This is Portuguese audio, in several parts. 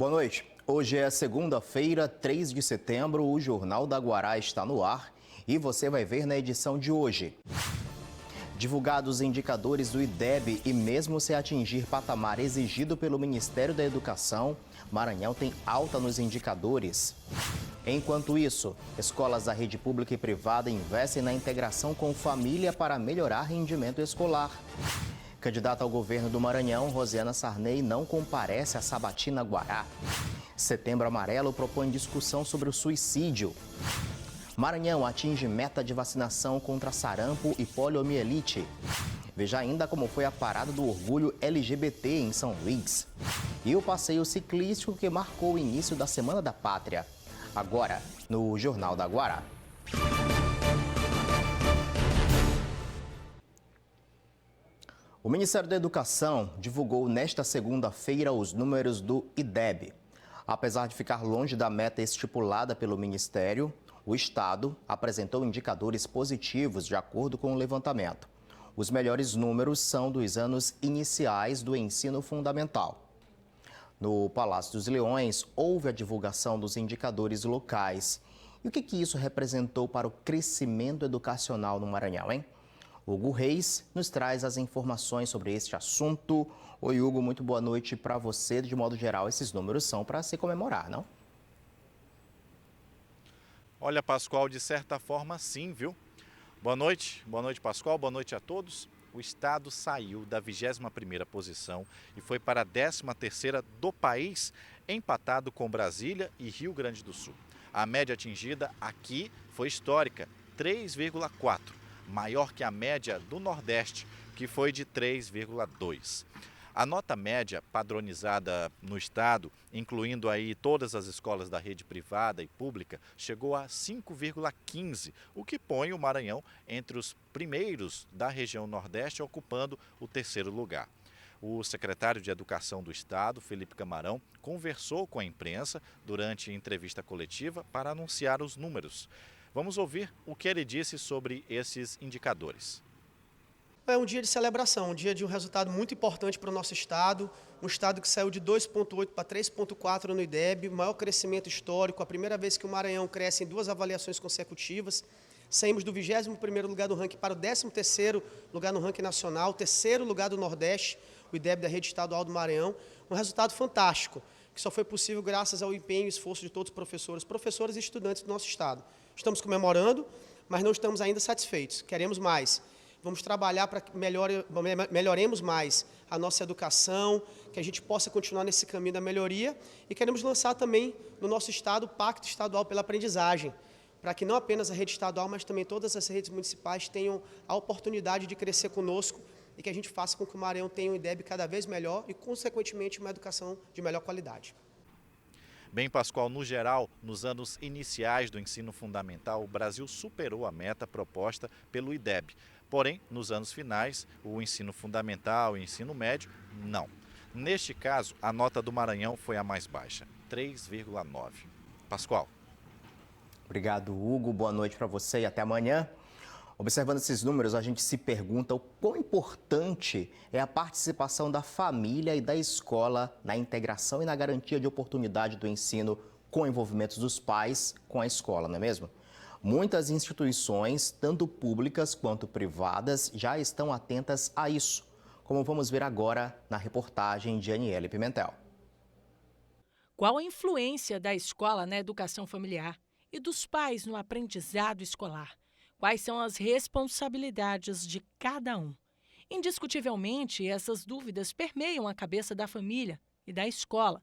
Boa noite. Hoje é segunda-feira, 3 de setembro. O Jornal da Guará está no ar e você vai ver na edição de hoje. Divulgados indicadores do IDEB e mesmo se atingir patamar exigido pelo Ministério da Educação, Maranhão tem alta nos indicadores. Enquanto isso, escolas da rede pública e privada investem na integração com família para melhorar rendimento escolar. Candidata ao governo do Maranhão, Rosiana Sarney, não comparece à sabatina Guará. Setembro Amarelo propõe discussão sobre o suicídio. Maranhão atinge meta de vacinação contra sarampo e poliomielite. Veja ainda como foi a parada do orgulho LGBT em São Luís. E o passeio ciclístico que marcou o início da Semana da Pátria. Agora, no Jornal da Guará. O Ministério da Educação divulgou nesta segunda-feira os números do IDEB. Apesar de ficar longe da meta estipulada pelo Ministério, o Estado apresentou indicadores positivos de acordo com o levantamento. Os melhores números são dos anos iniciais do ensino fundamental. No Palácio dos Leões, houve a divulgação dos indicadores locais. E o que isso representou para o crescimento educacional no Maranhão, hein? Hugo Reis nos traz as informações sobre este assunto. Oi, Hugo, muito boa noite para você. De modo geral, esses números são para se comemorar, não? Olha, Pascoal, de certa forma, sim, viu? Boa noite, Pascoal, boa noite a todos. O estado saiu da 21ª posição e foi para a 13ª do país, empatado com Brasília e Rio Grande do Sul. A média atingida aqui foi histórica, 3,4, maior que a média do Nordeste, que foi de 3,2. A nota média padronizada no estado, incluindo aí todas as escolas da rede privada e pública, chegou a 5,15, o que põe o Maranhão entre os primeiros da região Nordeste, ocupando o 3º lugar. O secretário de Educação do Estado, Felipe Camarão, conversou com a imprensa durante entrevista coletiva para anunciar os números. Vamos ouvir o que ele disse sobre esses indicadores. É um dia de celebração, um dia de um resultado muito importante para o nosso estado, um estado que saiu de 2,8 para 3,4 no IDEB, maior crescimento histórico, a primeira vez que o Maranhão cresce em 2 avaliações consecutivas. Saímos do 21º lugar do ranking para o 13º lugar no ranking nacional, 3º lugar do Nordeste, o IDEB da rede estadual do Maranhão. Um resultado fantástico, que só foi possível graças ao empenho e esforço de todos os professores e estudantes do nosso estado. Estamos comemorando, mas não estamos ainda satisfeitos, queremos mais. Vamos trabalhar para que melhoremos mais a nossa educação, que a gente possa continuar nesse caminho da melhoria e queremos lançar também no nosso estado o Pacto Estadual pela Aprendizagem, para que não apenas a rede estadual, mas também todas as redes municipais tenham a oportunidade de crescer conosco e que a gente faça com que o Maranhão tenha um IDEB cada vez melhor e, consequentemente, uma educação de melhor qualidade. Bem, Pascoal, no geral, nos anos iniciais do ensino fundamental, o Brasil superou a meta proposta pelo IDEB. Porém, nos anos finais, o ensino fundamental e o ensino médio, não. Neste caso, a nota do Maranhão foi a mais baixa, 3,9. Pascoal. Obrigado, Hugo. Boa noite para você e até amanhã. Observando esses números, a gente se pergunta o quão importante é a participação da família e da escola na integração e na garantia de oportunidade do ensino com envolvimentos dos pais com a escola, não é mesmo? Muitas instituições, tanto públicas quanto privadas, já estão atentas a isso, como vamos ver agora na reportagem de Aniele Pimentel. Qual a influência da escola na educação familiar e dos pais no aprendizado escolar? Quais são as responsabilidades de cada um? Indiscutivelmente, essas dúvidas permeiam a cabeça da família e da escola.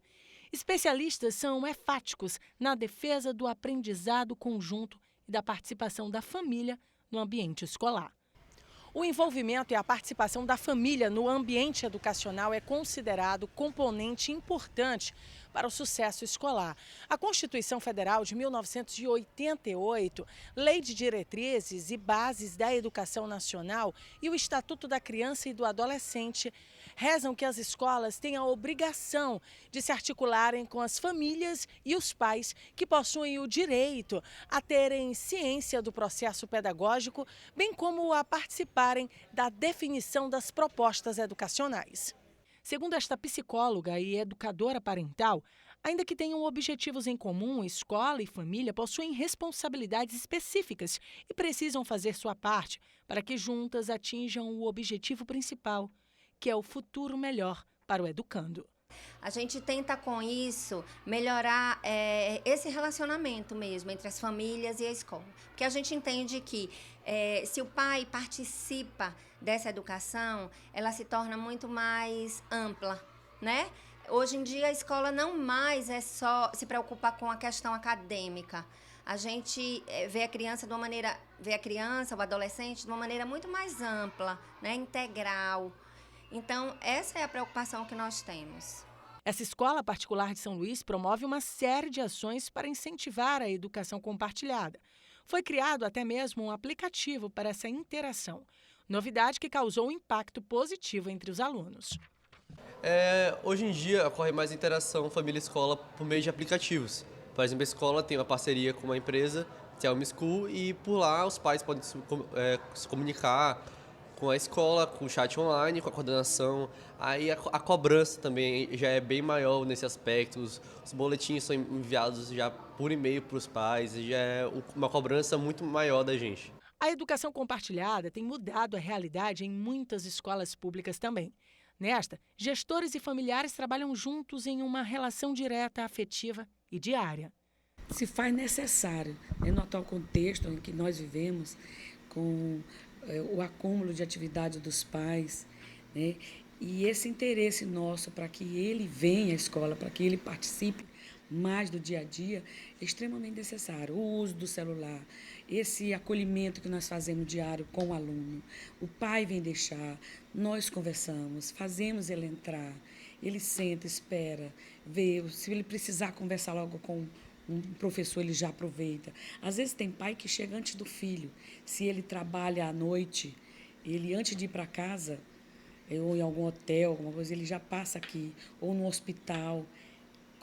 Especialistas são enfáticos na defesa do aprendizado conjunto e da participação da família no ambiente escolar. O envolvimento e a participação da família no ambiente educacional é considerado componente importante para o sucesso escolar. A Constituição Federal de 1988, Lei de Diretrizes e Bases da Educação Nacional e o Estatuto da Criança e do Adolescente rezam que as escolas têm a obrigação de se articularem com as famílias e os pais que possuem o direito a terem ciência do processo pedagógico, bem como a participarem da definição das propostas educacionais. Segundo esta psicóloga e educadora parental, Ainda que tenham objetivos em comum, escola e família possuem responsabilidades específicas e precisam fazer sua parte para que juntas atinjam o objetivo principal, que é o futuro melhor para o educando. A gente tenta, com isso, melhorar esse relacionamento mesmo entre as famílias e a escola. Porque a gente entende que se o pai participa dessa educação, ela se torna muito mais ampla, né? Hoje em dia, a escola não mais é só se preocupar com a questão acadêmica. A gente vê a criança, o adolescente, de uma maneira muito mais ampla, né? Integral. Então, essa é a preocupação que nós temos. Essa escola particular de São Luís promove uma série de ações para incentivar a educação compartilhada. Foi criado até mesmo um aplicativo para essa interação, novidade que causou um impacto positivo entre os alunos. Hoje em dia ocorre mais interação família-escola por meio de aplicativos. Por exemplo, a escola tem uma parceria com uma empresa, que é a Home School, e por lá os pais podem se comunicar com a escola, com o chat online, com a coordenação. Aí a cobrança também já é bem maior nesse aspecto. Os boletins são enviados já por e-mail para os pais, e já é uma cobrança muito maior da gente. A educação compartilhada tem mudado a realidade em muitas escolas públicas também. Nesta, gestores e familiares trabalham juntos em uma relação direta, afetiva e diária. Se faz necessário, no atual contexto em que nós vivemos, com o acúmulo de atividade dos pais, né, e esse interesse nosso para que ele venha à escola, para que ele participe mais do dia a dia, é extremamente necessário. O uso do celular, esse acolhimento que nós fazemos diário com o aluno. O pai vem deixar, nós conversamos, fazemos ele entrar, ele senta, espera, vê, se ele precisar conversar logo com um professor, ele já aproveita. Às vezes tem pai que chega antes do filho. Se ele trabalha à noite, ele antes de ir para casa, ou em algum hotel, alguma coisa, ele já passa aqui, ou no hospital.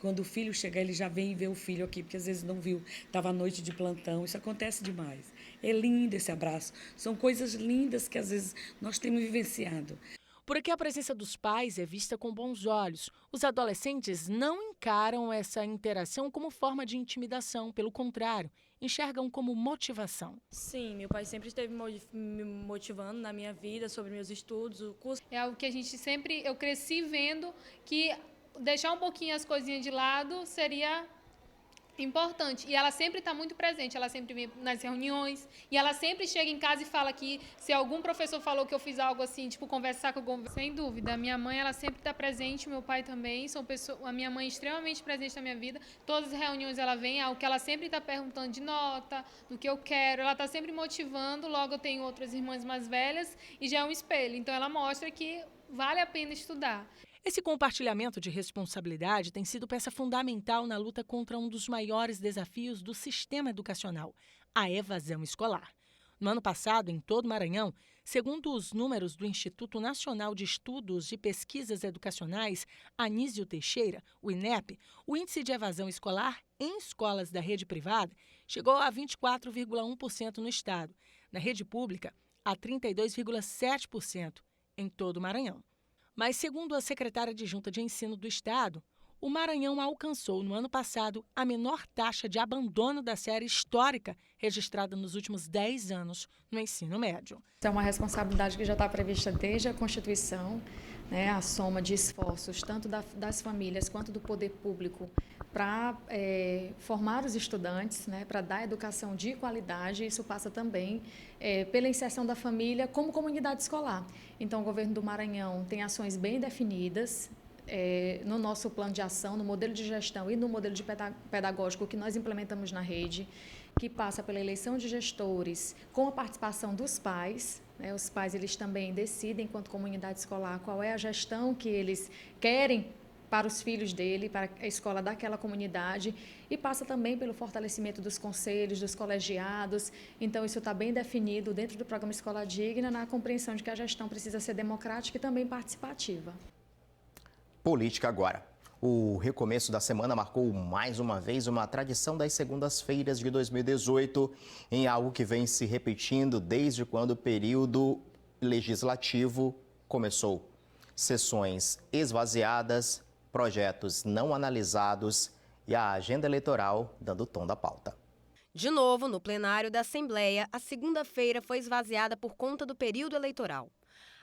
Quando o filho chegar, ele já vem ver o filho aqui, porque às vezes não viu, estava à noite de plantão. Isso acontece demais. É lindo esse abraço. São coisas lindas que às vezes nós temos vivenciado. Por aqui a presença dos pais é vista com bons olhos. Os adolescentes não encaram essa interação como forma de intimidação, pelo contrário, enxergam como motivação. Sim, meu pai sempre esteve me motivando na minha vida, sobre meus estudos, o curso. É algo que eu cresci vendo que deixar um pouquinho as coisinhas de lado seria importante. E ela sempre está muito presente, ela sempre vem nas reuniões, e ela sempre chega em casa e fala que se algum professor falou que eu fiz algo assim, tipo conversar com algum... Sem dúvida, a minha mãe, ela sempre está presente, meu pai também, a minha mãe é extremamente presente na minha vida. Todas as reuniões ela vem, o que ela sempre está perguntando de nota, do que eu quero, ela está sempre motivando. Logo eu tenho outras irmãs mais velhas e já é um espelho, então ela mostra que vale a pena estudar. Esse compartilhamento de responsabilidade tem sido peça fundamental na luta contra um dos maiores desafios do sistema educacional, a evasão escolar. No ano passado, em todo o Maranhão, segundo os números do Instituto Nacional de Estudos e Pesquisas Educacionais, Anísio Teixeira, o INEP, o índice de evasão escolar em escolas da rede privada chegou a 24,1% no estado, na rede pública, a 32,7% em todo o Maranhão. Mas, segundo a secretária adjunta de Ensino do Estado, o Maranhão alcançou, no ano passado, a menor taxa de abandono da série histórica registrada nos últimos 10 anos no ensino médio. É uma responsabilidade que já está prevista desde a Constituição, né, a soma de esforços tanto das famílias quanto do poder público para formar os estudantes, né, para dar educação de qualidade. Isso passa também pela inserção da família como comunidade escolar. Então, o governo do Maranhão tem ações bem definidas no nosso plano de ação, no modelo de gestão e no modelo de pedagógico que nós implementamos na rede, que passa pela eleição de gestores com a participação dos pais. Os pais, eles também decidem, enquanto comunidade escolar, qual é a gestão que eles querem para os filhos dele, para a escola daquela comunidade, e passa também pelo fortalecimento dos conselhos, dos colegiados. Então, isso está bem definido dentro do programa Escola Digna, na compreensão de que a gestão precisa ser democrática e também participativa. Política agora. O recomeço da semana marcou mais uma vez uma tradição das segundas-feiras de 2018, em algo que vem se repetindo desde quando o período legislativo começou. Sessões esvaziadas, projetos não analisados e a agenda eleitoral dando o tom da pauta. De novo, no plenário da Assembleia, a segunda-feira foi esvaziada por conta do período eleitoral.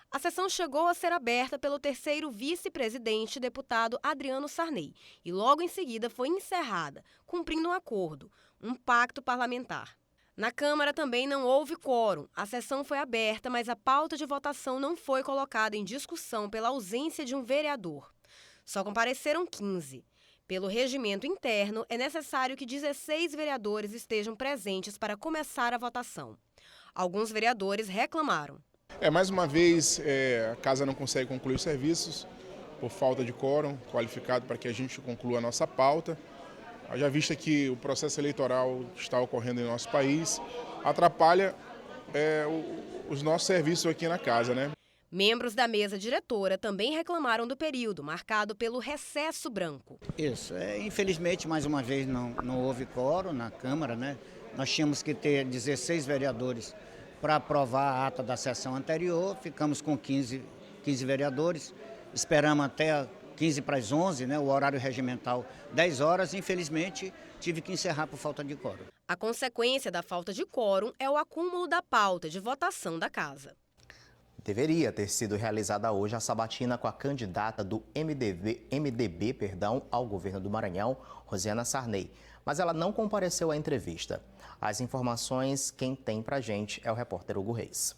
A sessão chegou a ser aberta pelo terceiro vice-presidente, deputado Adriano Sarney, e logo em seguida foi encerrada, cumprindo um acordo, um pacto parlamentar. Na Câmara também não houve quórum. A sessão foi aberta, mas a pauta de votação não foi colocada em discussão pela ausência de um vereador. Só compareceram 15. Pelo regimento interno, é necessário que 16 vereadores estejam presentes para começar a votação. Alguns vereadores reclamaram. Mais uma vez, a Casa não consegue concluir os serviços por falta de quórum qualificado para que a gente conclua a nossa pauta. Já vista que o processo eleitoral está ocorrendo em nosso país, atrapalha os nossos serviços aqui na Casa, né? Membros da mesa diretora também reclamaram do período, marcado pelo recesso branco. Isso, infelizmente, mais uma vez, não houve quórum na Câmara, né? Nós tínhamos que ter 16 vereadores para aprovar a ata da sessão anterior, ficamos com 15 vereadores, esperamos até 15 para as 11, né, o horário regimental 10 horas, infelizmente tive que encerrar por falta de quórum. A consequência da falta de quórum é o acúmulo da pauta de votação da Casa. Deveria ter sido realizada hoje a sabatina com a candidata do MDB ao governo do Maranhão, Rosiana Sarney, mas ela não compareceu à entrevista. As informações, quem tem pra gente é o repórter Hugo Reis.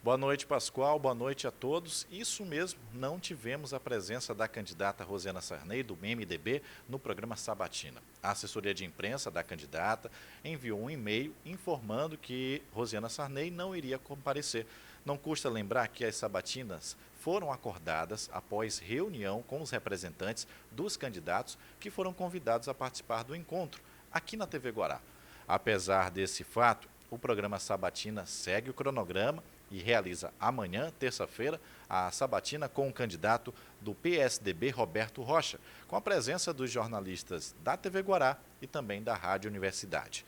Boa noite, Pascoal. Boa noite a todos. Isso mesmo, não tivemos a presença da candidata Rosiana Sarney, do MDB, no programa Sabatina. A assessoria de imprensa da candidata enviou um e-mail informando que Rosiana Sarney não iria comparecer. Não custa lembrar que as sabatinas foram acordadas após reunião com os representantes dos candidatos que foram convidados a participar do encontro aqui na TV Guará. Apesar desse fato, o programa Sabatina segue o cronograma e realiza amanhã, terça-feira, a sabatina com o candidato do PSDB, Roberto Rocha, com a presença dos jornalistas da TV Guará e também da Rádio Universidade,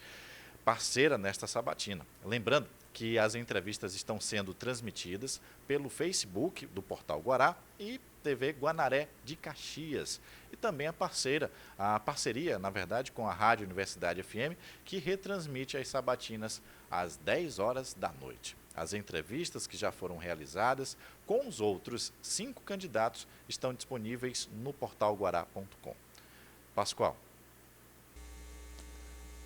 parceira nesta sabatina. Lembrando que as entrevistas estão sendo transmitidas pelo Facebook do Portal Guará e TV Guanaré de Caxias. E também a parceria, na verdade, com a Rádio Universidade FM, que retransmite as sabatinas às 10 horas da noite. As entrevistas que já foram realizadas com os outros 5 candidatos estão disponíveis no portalguará.com. Pascoal.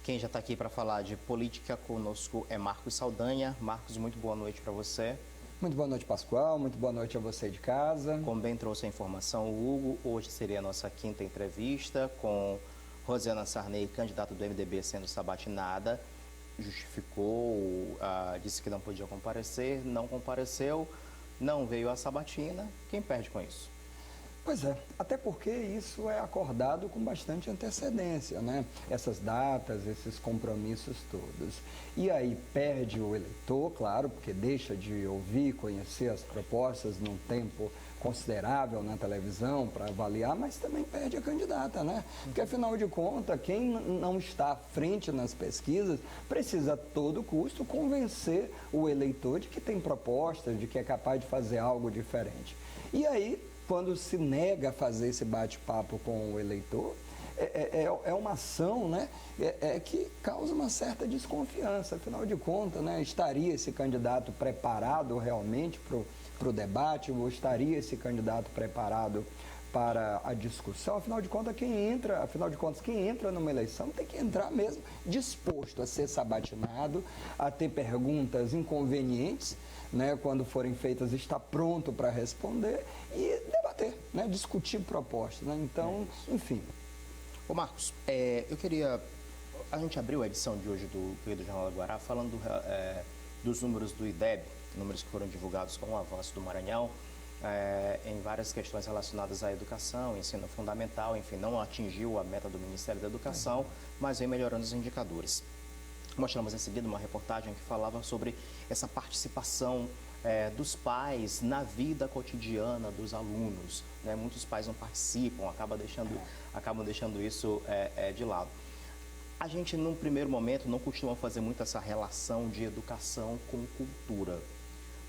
Quem já está aqui para falar de política conosco é Marcos Saldanha. Marcos, muito boa noite para você. Muito boa noite, Pascoal. Muito boa noite a você de casa. Como bem trouxe a informação, Hugo, hoje seria a nossa 5ª entrevista com Rosiana Sarney, candidata do MDB, sendo sabatinada. Justificou, disse que não podia comparecer, não compareceu, não veio à sabatina. Quem perde com isso? Pois é, até porque isso é acordado com bastante antecedência, né? Essas datas, esses compromissos todos. E aí perde o eleitor, claro, porque deixa de ouvir, conhecer as propostas num tempo considerável na televisão para avaliar, mas também perde a candidata, né? Porque, afinal de contas, quem não está à frente nas pesquisas precisa, a todo custo, convencer o eleitor de que tem propostas, de que é capaz de fazer algo diferente. E aí, quando se nega a fazer esse bate-papo com o eleitor, é uma ação, né, que causa uma certa desconfiança. Afinal de contas, né, estaria esse candidato preparado realmente para o debate, ou estaria esse candidato preparado para a discussão? Afinal de contas, quem entra numa eleição tem que entrar mesmo disposto a ser sabatinado, a ter perguntas inconvenientes, né, quando forem feitas, está pronto para responder e debater, né, discutir propostas, né? Então, enfim. Ô Marcos, a gente abriu a edição de hoje do Jornal do Guará falando dos números do IDEB, números que foram divulgados com o avanço do Maranhão, em várias questões relacionadas à educação, ensino fundamental, enfim, não atingiu a meta do Ministério da Educação, mas vem melhorando os indicadores. Mostramos em seguida uma reportagem que falava sobre essa participação dos pais na vida cotidiana dos alunos, né? Muitos pais não participam, acabam deixando isso de lado. A gente, num primeiro momento, não costuma fazer muito essa relação de educação com cultura,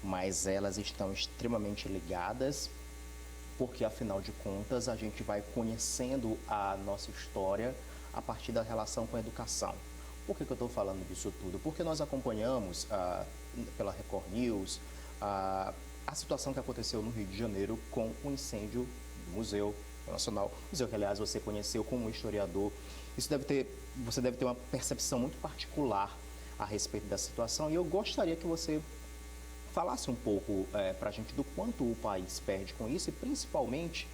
mas elas estão extremamente ligadas porque afinal de contas a gente vai conhecendo a nossa história a partir da relação com a educação. Por que eu estou falando disso tudo? Porque nós acompanhamos pela Record News a situação que aconteceu no Rio de Janeiro com o incêndio do Museu Nacional, museu que, aliás, você conheceu como historiador. Você deve ter uma percepção muito particular a respeito da situação, e eu gostaria que você falasse um pouco para a gente do quanto o país perde com isso e, principalmente,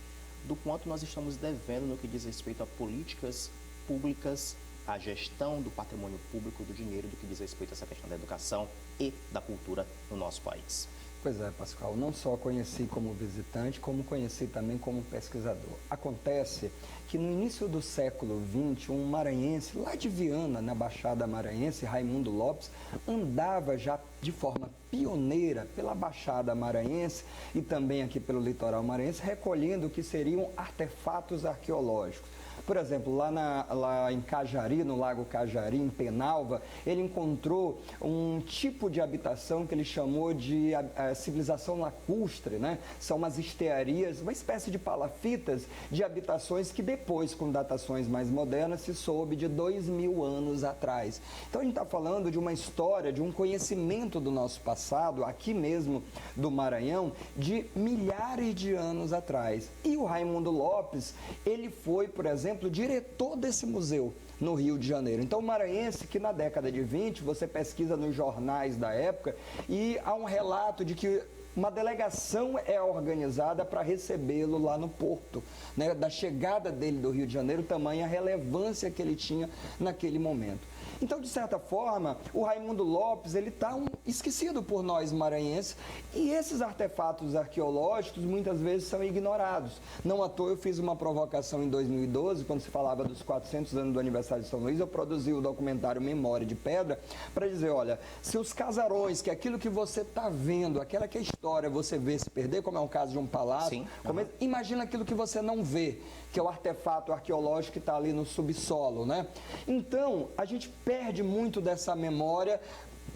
do quanto nós estamos devendo no que diz respeito a políticas públicas, a gestão do patrimônio público, do dinheiro, do que diz respeito a essa questão da educação e da cultura no nosso país. Pois é, Pascoal, não só conheci como visitante, como conheci também como pesquisador. Acontece que no início do século XX, um maranhense lá de Viana, na Baixada Maranhense, Raimundo Lopes, andava já de forma pioneira pela Baixada Maranhense e também aqui pelo litoral maranhense, recolhendo o que seriam artefatos arqueológicos. Por exemplo, lá em Cajari, no Lago Cajari, em Penalva, ele encontrou um tipo de habitação que ele chamou de civilização lacustre, né? São umas estearias, uma espécie de palafitas de habitações que depois, com datações mais modernas, se soube de 2000 anos atrás. Então a gente está falando de uma história, de um conhecimento do nosso passado, aqui mesmo do Maranhão, de milhares de anos atrás. E o Raimundo Lopes, ele foi, por exemplo, diretor desse museu no Rio de Janeiro. Então, o maranhense, que na década de 20, você pesquisa nos jornais da época e há um relato de que uma delegação é organizada para recebê-lo lá no porto, né? Da chegada dele do Rio de Janeiro, tamanha a relevância que ele tinha naquele momento. Então, de certa forma, o Raimundo Lopes, ele está esquecido por nós maranhenses e esses artefatos arqueológicos muitas vezes são ignorados. Não à toa eu fiz uma provocação em 2012, quando se falava dos 400 anos do aniversário de São Luís, eu produzi o documentário Memória de Pedra para dizer, olha, se os casarões, que é aquilo que você está vendo, aquela que é história, você vê se perder, como é o caso de um palácio, imagina aquilo que você não vê, que é o artefato arqueológico que está ali no subsolo, né? Então, a gente perde muito dessa memória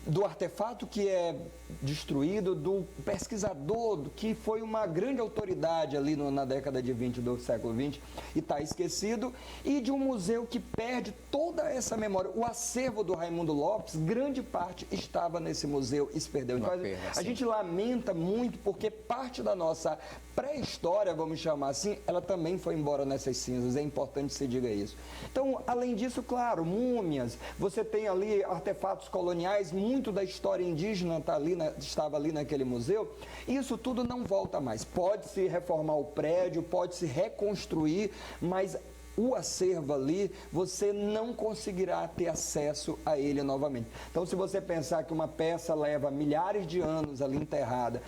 do artefato que é destruído, do pesquisador, que foi uma grande autoridade ali na década de 20 do século XX e está esquecido, e de um museu que perde toda essa memória. O acervo do Raimundo Lopes, grande parte estava nesse museu e se perdeu. Então, a gente lamenta muito porque parte da nossa pré-história, vamos chamar assim, ela também foi embora nessas cinzas, é importante que se diga isso. Então, além disso, claro, múmias, você tem ali artefatos coloniais, muito da história indígena estava ali naquele museu, isso tudo não volta mais. Pode-se reformar o prédio, pode-se reconstruir, mas o acervo ali, você não conseguirá ter acesso a ele novamente. Então, se você pensar que uma peça leva milhares de anos ali enterrada,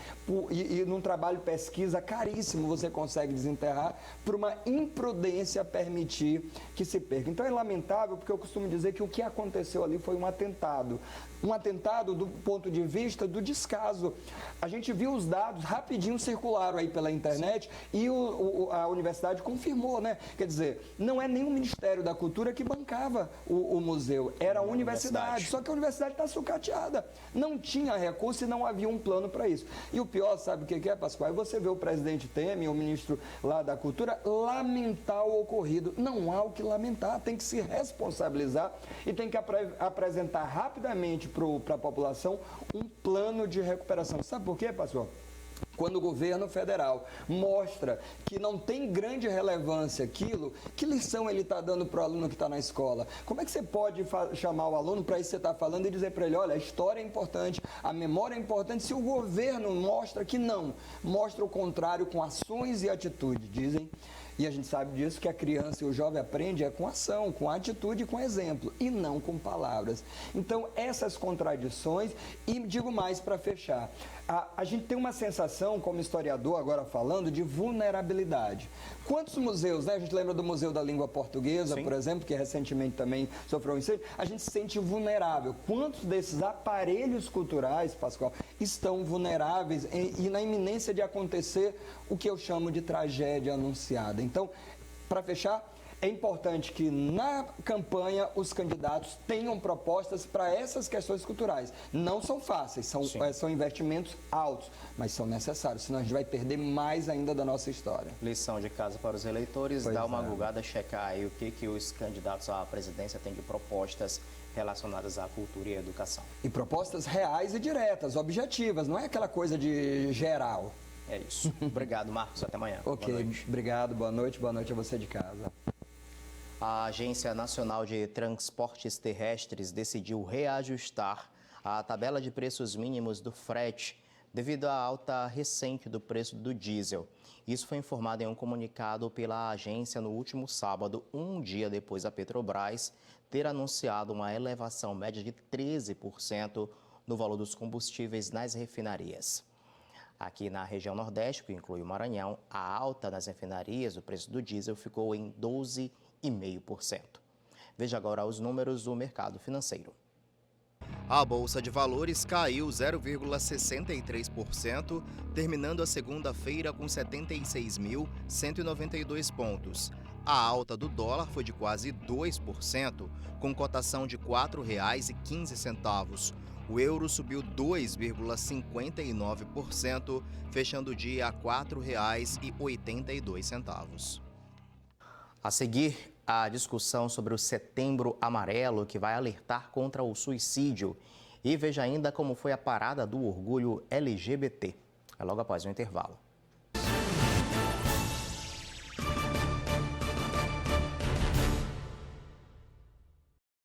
e num trabalho de pesquisa caríssimo você consegue desenterrar, por uma imprudência permitir que se perca. Então, é lamentável, porque eu costumo dizer que o que aconteceu ali foi um atentado. Um atentado do ponto de vista do descaso. A gente viu os dados, rapidinho circularam aí pela internet e a universidade confirmou, né? Quer dizer, não é nem o Ministério da Cultura que bancava o museu, era a universidade. Só que a universidade está sucateada. Não tinha recurso e não havia um plano para isso. E o pior, sabe o que é, Pascoal? Você vê o presidente Temer, o ministro lá da Cultura, lamentar o ocorrido. Não há o que lamentar, tem que se responsabilizar e tem que apresentar rapidamente para a população um plano de recuperação. Sabe por quê, pastor? Quando o governo federal mostra que não tem grande relevância aquilo, que lição ele está dando para o aluno que está na escola? Como é que você pode chamar o aluno para isso que você está falando e dizer para ele, olha, a história é importante, a memória é importante, se o governo mostra que não, mostra o contrário com ações e atitudes, dizem. E a gente sabe disso, que a criança e o jovem aprende com ação, com atitude e com exemplo, e não com palavras. Então, essas contradições, e digo mais para fechar, a gente tem uma sensação, como historiador agora falando, de vulnerabilidade. Quantos museus, né? A gente lembra do Museu da Língua Portuguesa, por exemplo, que recentemente também sofreu um incêndio, a gente se sente vulnerável. Quantos desses aparelhos culturais, Pascoal, estão vulneráveis e na iminência de acontecer o que eu chamo de tragédia anunciada? Então, para fechar, É importante que na campanha os candidatos tenham propostas para essas questões culturais. Não são fáceis, são investimentos altos, mas são necessários, senão a gente vai perder mais ainda da nossa história. Lição de casa para os eleitores, dá uma gulgada, checar aí o que os candidatos à presidência têm de propostas relacionadas à cultura e à educação. E propostas reais e diretas, objetivas, não é aquela coisa de geral. É isso. Obrigado, Marcos. Até amanhã. Ok, obrigado. Boa noite a você de casa. A Agência Nacional de Transportes Terrestres decidiu reajustar a tabela de preços mínimos do frete devido à alta recente do preço do diesel. Isso foi informado em um comunicado pela agência no último sábado, um dia depois da Petrobras ter anunciado uma elevação média de 13% no valor dos combustíveis nas refinarias. Aqui na região Nordeste, que inclui o Maranhão, a alta nas refinarias, o preço do diesel ficou em 12,5%. Veja agora os números do mercado financeiro. A Bolsa de Valores caiu 0,63%, terminando a segunda-feira com 76.192 pontos. A alta do dólar foi de quase 2%, com cotação de R$ 4,15. O euro subiu 2,59%, fechando o dia a R$ 4,82. A seguir, a discussão sobre o Setembro Amarelo, que vai alertar contra o suicídio. E veja ainda como foi a parada do orgulho LGBT. É logo após o intervalo.